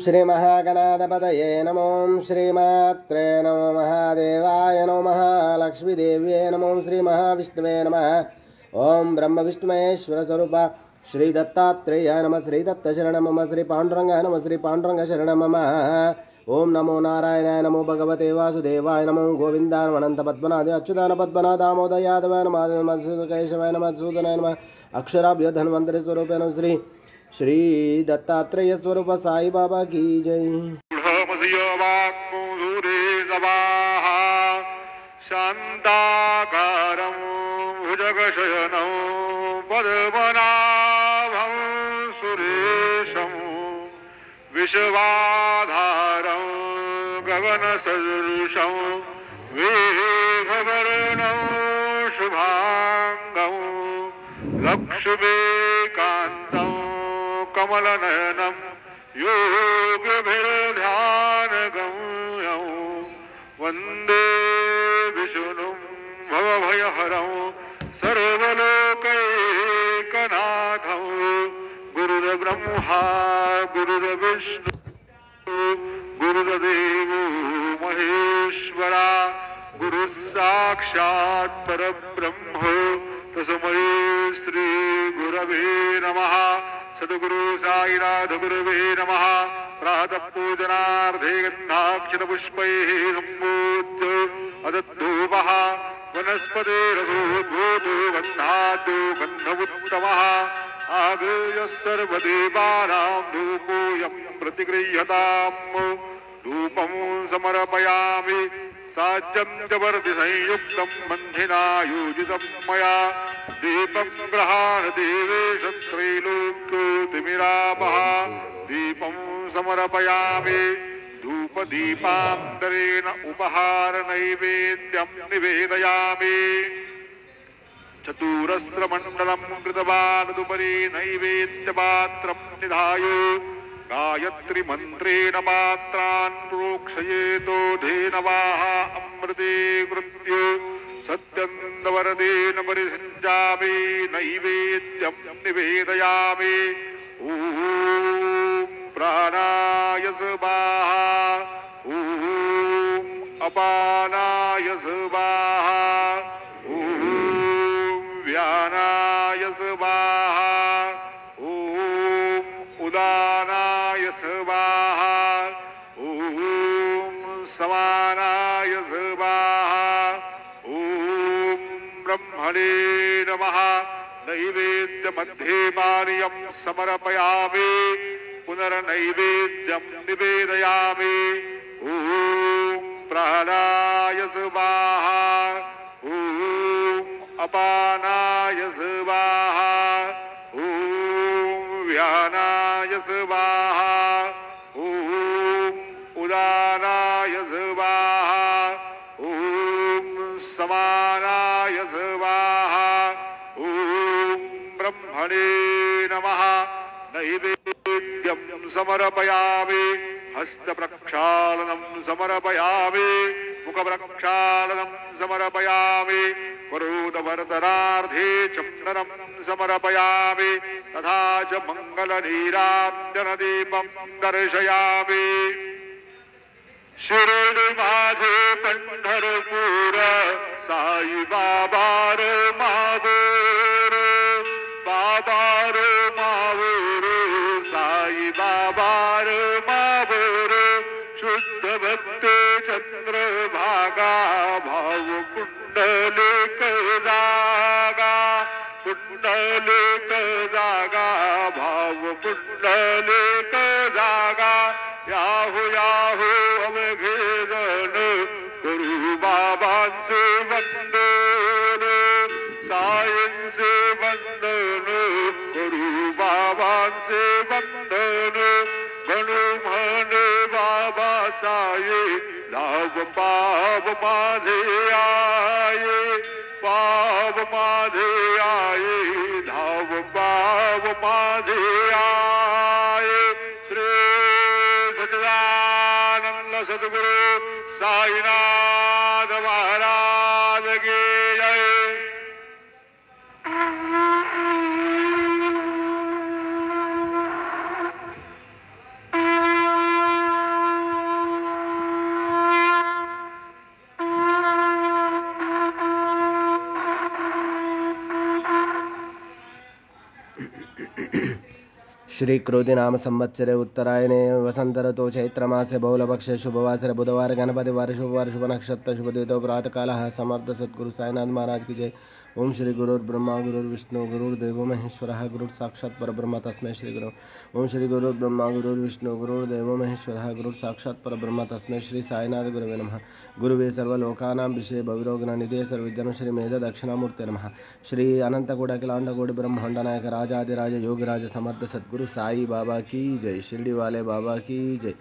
श्री महागणाधिपतये नमो श्रीमात्रे नमो महादेवाय नमो महालक्ष्मीदेव्ये नमो श्री महाविष्णुवे नमः। ओम ब्रह्म विष्णुमहेश्वर स्वरूप श्री दत्तात्रेय नमः। श्री दत्तशरणं मम। श्री पांडुरंग नमः। श्री पांडुरंग शरणं मम। ओम नमो नारायणाय नमो भगवते वासुदेवाय नमो गोविन्दाय अनंत पद्मनाभाय अच्युताय पद्मनाभाय दामोदर यादवाय नमः। केशवाय नमः। सूदनाय नमः। अक्षराभ्य धन्वंतरि स्वरूपेण श्री दत्तात्रेय स्वरूप साई बाबा की जय। शांताकारं भुजगशयनं पद्मनाभं सुरेशं विश्वाधारं गगनसदृशं मेघवर्णं शुभांगं लक्ष्मीकान्तं कमलनयनं योगभिर्ध्यानगम्यं वन्दे विष्णुं भवभयहरं सर्वलोकैकनाथं। गुरुर्ब्रह्मा गुरुर्विष्णु गुरुर्देवो महेश्वरा गुरुस्साक्षात् परब्रह्म तस्मै श्री गुरवे नमः। सद्गुरु साईनाथ गुरुवे नमः। प्रातः पूजनार्थे गन्धाक्षतपुष्पैः सम्पूज्य अदद्धूपः वनस्पतिरधूभूतो गन्धाद्यो गन्धमुत्तमः आगृह्य सर्वदेवानां धूपोऽयं प्रतिगृह्यताम्। धूपं समर्पयामि साज्यं च वर्धिसंयुक्तं बन्धिना योजितं मया। दीपं गृहाणदेवेश त्रैलोक्योतिमिरापः। दीपं समर्पयामि धूपदीपान्तरेण उपहारनैवेद्यं निवेदयामि। चतुरस्रमण्डलं कृतवानुपरि नैवेद्यपात्रं निधाय गायत्रीमन्त्रेण पात्रान् प्रोक्षयेतो धेनवाः अमृते कृत्य सत्यन्दवरदेन परिषिञ्जामि नैवेद्यं निवेदयामि। ॐ प्राणाय स्वाहा ॐ अपानाय स्वाहा ॐ व्यानाय स्वाहा ॐ उदानाय स्वाहा ॐ समानाय स्वाहा ॐ ब्रह्मणे नमः। नैवेद्यमध्ये पानीयं समर्पयामि पुनर्नैवेद्यं निवेदयामि। ॐ प्राणाय स्वाहा ॐ अपानाय स्वाहा ॐ व्यानाय स्वाहा ॐ उदानाय स्वाहा ॐ समानाय स्वाहा ॐ ब्रह्मणे नमः। नैवेद्यं समर्पयामि हस्तप्रक्षालनं समर्पयामि मुखप्रक्षालनं समर्पयामि करोदवर्तनार्थे चन्दनं समर्पयामि तथा च मङ्गलनीराञ्जनदीपं दर्शयामि। शिर्डी माझे पंढरपूर साई बाबा रे माहूर बाबा रे माहूर साई बाबा रे माहूर शुद्ध भक्ते चंद्रभागा भाव कुंडलिक जागा कुंडलिक जागा भाव कुंडलिक जागा याहू याहू अवघेदन गुरु बाबांचे वंदन साईंचे वंदन गुरु बाबांचे वंदन गणू म्हणे बाबा साई लाभ पाव माझे आये पाव माझे आये धाव पाव माझे आये। श्री सच्चिदानंद सद्गुरु साईनाथ महाराज की जय। श्री क्रोधि नाम संवत्सरे उत्तरायणे वसंत ऋतु चैत्र मासे बहुलपक्षे शुभवासरे बुधवार गणपति वार शुभ नक्षत्र शुभ दितो प्रातः काल समर्थ सद्गुरु साईनाथ महाराज की जय। ओम श्री गुरुर्ब्रह्मा गुरुर्विष्णु गुरुर्देवो महेश्वरः गुरुः साक्षात् परब्रह्म तस्मै श्री गुरु। ओम श्री गुरुर्ब्रह्मा गुरुर्विष्णु गुरुर्देवो महेश्वरः गुरुः साक्षात् परब्रह्म तस्मै श्री साईनाथ गुरवे नमः। गुरुवे सर्वलोकानां विषये भविरोगणनिधे सर्वविद्यानां श्री मेध दक्षिणामूर्ते नमः। श्री अनंतकोटि अखिलांडकोटि ब्रह्मांड नायक राजाधिराज योगराज समर्थ सद्गुरु साई बाबा की जय। शिरडी वाले बाबा की जय।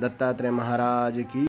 दत्तात्रेय महाराज की